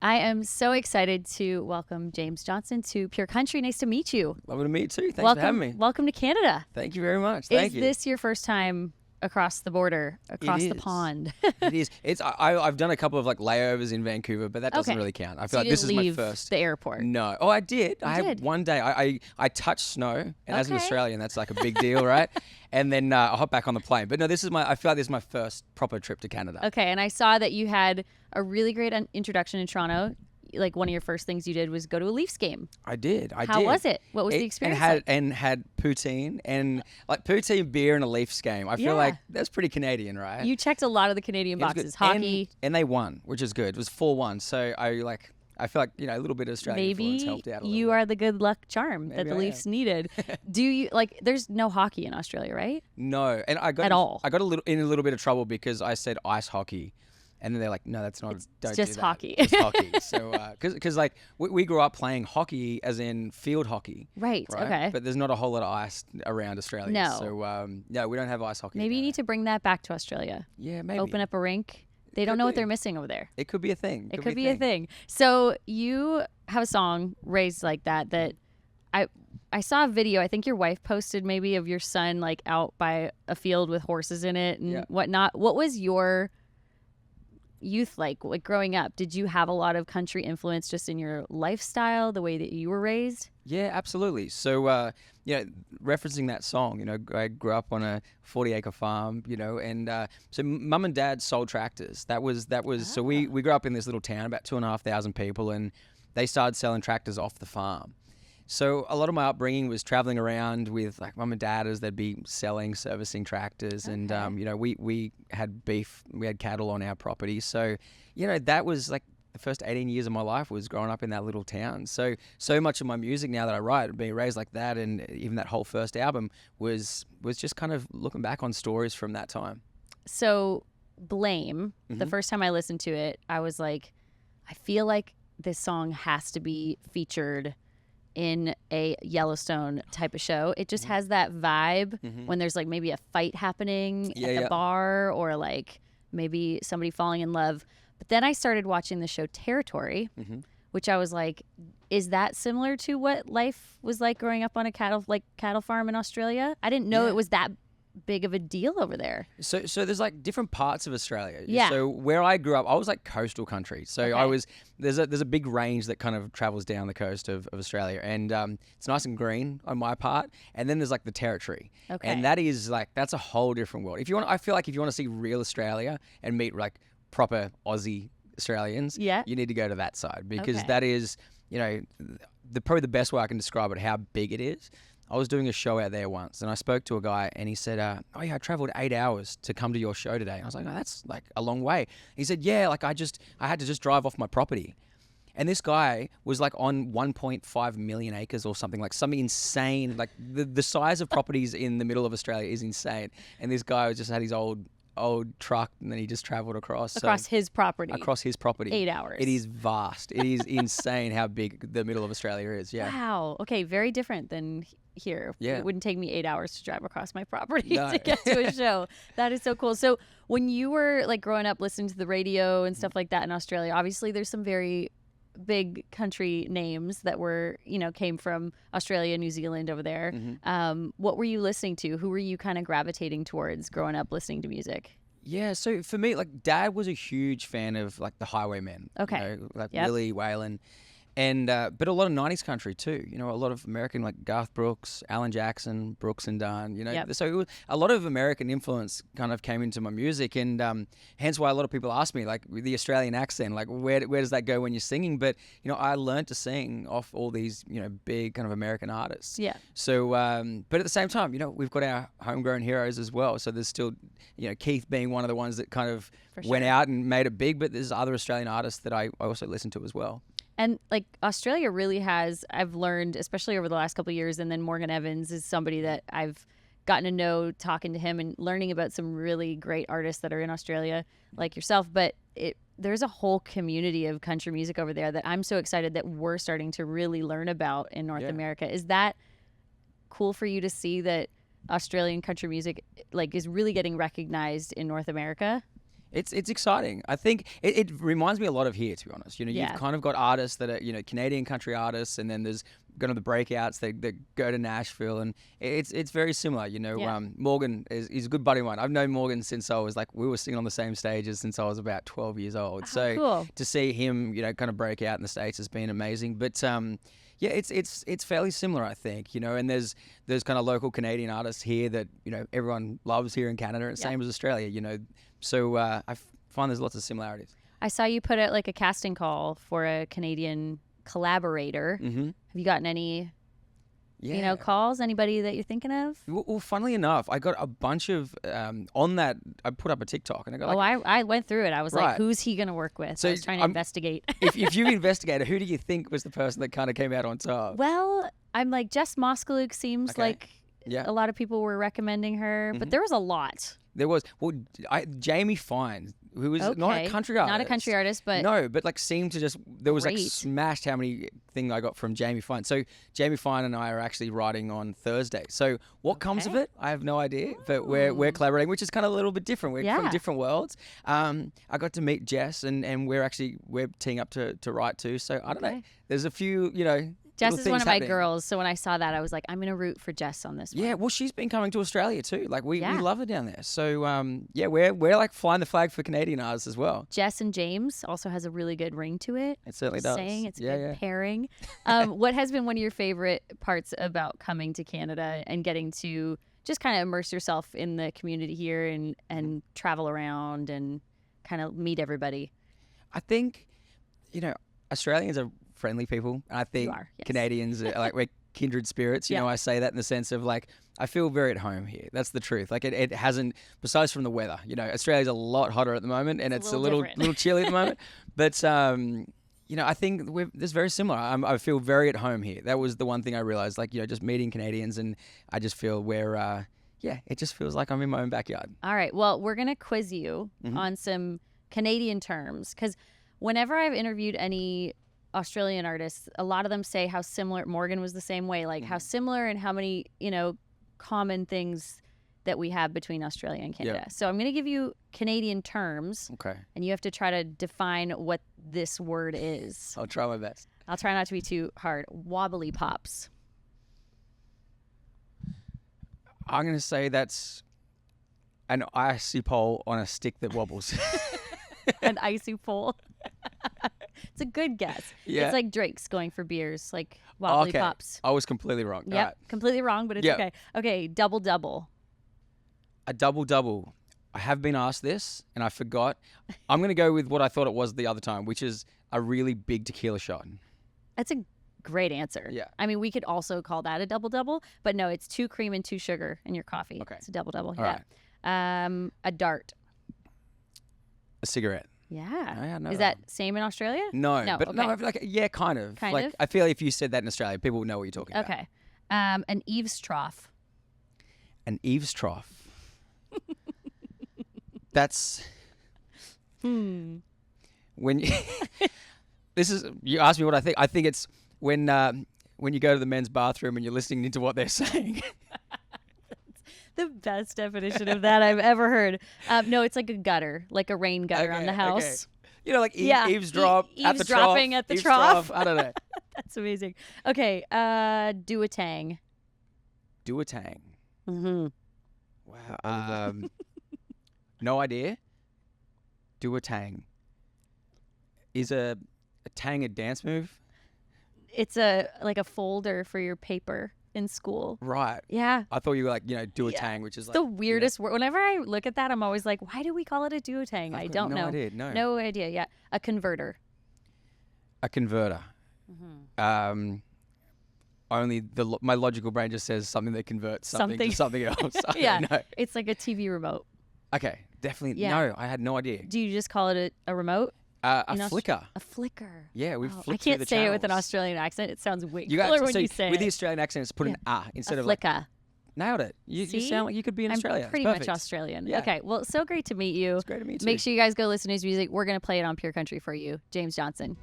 I am so excited to welcome James Johnston to Pure Country. Nice to meet you. Lovely to meet you too. Thanks for having me. Welcome to Canada. Thank you very much. Thank you. Is this your first time across the border, across the pond? It is. I've done a couple of like layovers in Vancouver, but that doesn't really count. I feel So like you this didn't is my leave first. the airport. No. Oh, I did. I did? had one day. I touched snow, and as an Okay. Australian, that's like a big deal, right? And then I hop back on the plane. But no, I feel like this is my first proper trip to Canada. Okay, and I saw that you had a really great introduction in Toronto. Like one of your first things you did was go to a Leafs game. I did. How was it? What was the experience like? And had poutine and like poutine, beer, and a Leafs game. I feel like that's pretty Canadian, right? You checked a lot of the Canadian It was boxes. good. Hockey. And they won, which is good. It was 4-1. So I feel like, a little bit of Australian influence Maybe helped out a little you bit. are the good luck charm that Maybe the I Leafs am. needed. Do you there's no hockey in Australia, right? No, and I got At all. I got a little bit of trouble because I said ice hockey, and then they're like, no, that's not. Don't just do that. hockey. It's hockey. So because like we grew up playing hockey as in field hockey. Right. Okay. But there's not a whole lot of ice around Australia. No. So no, we don't have ice hockey. Maybe you down need to bring that back to Australia. there. Yeah, maybe. Open up a rink. They don't could know what be. they're missing over there. It could be a thing. It could be a thing. So you have a song, Raised Like That I saw a video, I think your wife posted maybe, of your son like out by a field with horses in it and whatnot. What was your youth like growing up? Did you have a lot of country influence just in your lifestyle, the way that you were raised? Yeah, absolutely. So, referencing that song, I grew up on a 40-acre farm, and so mum and dad sold tractors. That was. So we grew up in this little town, about 2,500 people, and they started selling tractors off the farm. So a lot of my upbringing was traveling around with like mum and dad as they'd be selling, servicing tractors, and we had beef, we had cattle on our property. So, that was like the first 18 years of my life was growing up in that little town. So much of my music now that I write, being raised like that, and even that whole first album was just kind of looking back on stories from that time. So Blame, the first time I listened to it, I was like, I feel like this song has to be featured in a Yellowstone type of show. It just has that vibe when there's like maybe a fight happening at the bar, or like maybe somebody falling in love. But then I started watching the show Territory, which I was like, is that similar to what life was like growing up on a cattle farm in Australia? I didn't know it was that big of a deal over there. So there's like different parts of Australia. Yeah. So where I grew up, I was like coastal country. So there's a big range that kind of travels down the coast of Australia, and it's nice and green on my part. And then there's like the territory, and that is like that's a whole different world. I feel like if you want to see real Australia and meet like proper Aussie Australians, you need to go to that side, because that is probably the best way I can describe it, how big it is. I was doing a show out there once, and I spoke to a guy, and he said, oh yeah, I traveled 8 hours to come to your show today. And I was like, oh, that's like a long way. He said, yeah, like I had to just drive off my property. And this guy was like on 1.5 million acres or something insane. Like the size of properties in the middle of Australia is insane. And this guy just had his old truck, and then he just traveled across His property. Across his property. 8 hours. It is vast. It is insane how big the middle of Australia is. Yeah. Wow. Okay. Very different than here. Yeah. It wouldn't take me 8 hours to drive across my property No. to get to a show. That is so cool. So when you were like growing up listening to the radio and stuff like that in Australia, obviously there's some very big country names that were, came from Australia, New Zealand over there. What were you listening to? Who were you kind of gravitating towards growing up listening to music? Yeah, so for me, like Dad was a huge fan of like the Highwaymen. Okay. Willie, Waylon. And but a lot of 90s country too, a lot of American, like Garth Brooks, Alan Jackson, Brooks and Dunn, So it was, a lot of American influence kind of came into my music, and hence why a lot of people ask me, like, with the Australian accent, like where does that go when you're singing? But I learned to sing off all these big kind of American artists. Yeah. So but at the same time, we've got our homegrown heroes as well. So there's still Keith being one of the ones that kind of went out and made it big, but there's other Australian artists that I also listen to as well. And like Australia really has, I've learned, especially over the last couple of years, and then Morgan Evans is somebody that I've gotten to know talking to him and learning about some really great artists that are in Australia like yourself. But there's a whole community of country music over there that I'm so excited that we're starting to really learn about in North America. Is that cool for you to see that Australian country music like is really getting recognized in North America? It's exciting. I think it reminds me a lot of here, to be honest. You've kind of got artists that are, Canadian country artists, and then there's kind of the breakouts that go to Nashville, and it's very similar. Morgan is a good buddy of mine. I've known Morgan since I was we were singing on the same stages since I was about 12 years old. So cool. To see him, kind of break out in the States has been amazing. But yeah, it's fairly similar, I think, and there's kind of local Canadian artists here that, everyone loves here in Canada, and same as Australia, so I find there's lots of similarities. I saw you put out a casting call for a Canadian collaborator. Mm-hmm. Have you gotten any, calls? Anybody that you're thinking of? Well, funnily enough, I got a bunch of, on that, I put up a TikTok and I got I went through it. I was like, who's he going to work with? So I was trying to investigate. if you've investigated, who do you think was the person that kind of came out on top? Well, I'm Jess Moskaluk seems like a lot of people were recommending her, but there was a lot. There was. Well, Jamie Fine, who was not a country artist. Not a country artist, but... No, but seemed to just... There was smashed how many thing I got from Jamie Fine. So Jamie Fine and I are actually writing on Thursday. So what comes of it, I have no idea. But we're collaborating, which is kind of a little bit different. We're from different worlds. I got to meet Jess, and we're teeing up to write too. So I don't know. There's a few, Jess is one of my girls, so when I saw that, I was like, I'm going to root for Jess on this one. Yeah, well, she's been coming to Australia too. We love her down there. So, we're flying the flag for Canadian artists as well. Jess and James also has a really good ring to it. It certainly does. Saying it's a good pairing. What has been one of your favorite parts about coming to Canada and getting to just kind of immerse yourself in the community here and travel around and kind of meet everybody? I think, Australians are friendly people. And I think Canadians are we're kindred spirits. I say that in the sense of I feel very at home here. That's the truth. It hasn't, besides from the weather, Australia's a lot hotter at the moment, and it's a little chilly at the moment. But, I think it's very similar. I feel very at home here. That was the one thing I realized, just meeting Canadians, and I just feel it just feels like I'm in my own backyard. All right. Well, we're going to quiz you on some Canadian terms, because whenever I've interviewed any Australian artists, a lot of them say how similar. Morgan was the same way, how similar and how many common things that we have between Australia and Canada. So I'm going to give you Canadian terms, and you have to try to define what this word is. I'll try my best. I'll try not to be too hard. Wobbly pops. I'm going to say that's an icy pole on a stick that wobbles. An icy pole. It's a good guess. Yeah. It's like Drake's going for beers, wobbly pops. I was completely wrong. Yep, right. Completely wrong, but it's okay. Okay, double-double. A double-double. I have been asked this, and I forgot. I'm going to go with what I thought it was the other time, which is a really big tequila shot. That's a great answer. Yeah. I mean, we could also call that a double-double, but no, it's 2 cream and 2 sugar in your coffee. Okay. It's a double-double. All right. A dart. A cigarette. Yeah. Is that same in Australia? No, but no, kind of. Kind of? I feel if you said that in Australia, people would know what you're talking about. Okay. An eaves trough. An eaves trough. That's when you asked me what I think. I think it's when you go to the men's bathroom and you're listening into what they're saying. The best definition of that I've ever heard. No, it's like a gutter, like a rain gutter on the house. Okay. Eavesdrop at the trough. Eavesdropping at the trough. I don't know. That's amazing. Okay, do a tang. Do a tang. Mm-hmm. Wow. No idea. Do a tang. Is a tang a dance move? It's a folder for your paper in school. Right. Yeah. I thought you were do a tang, which is the weirdest word. Whenever I look at that, I'm always like, why do we call it a do-a-tang? I don't know. No idea. Yeah. A converter. A converter. Mm-hmm. Only my logical brain just says something that converts something to something else. Yeah. It's like a TV remote. Okay. Definitely. Yeah. No, I had no idea. Do you just call it a remote? A flicker. A flicker. Yeah, we flick through the I can't say channels. it with an Australian accent. It sounds way cooler when you say it. With the Australian accent, it's put an instead of flicker. Nailed it. You sound like you could be in Australia. I'm pretty much Australian. Yeah. Okay, well, so great to meet you. It's great to meet you. Make sure you guys go listen to his music. We're going to play it on Pure Country for you. James Johnston.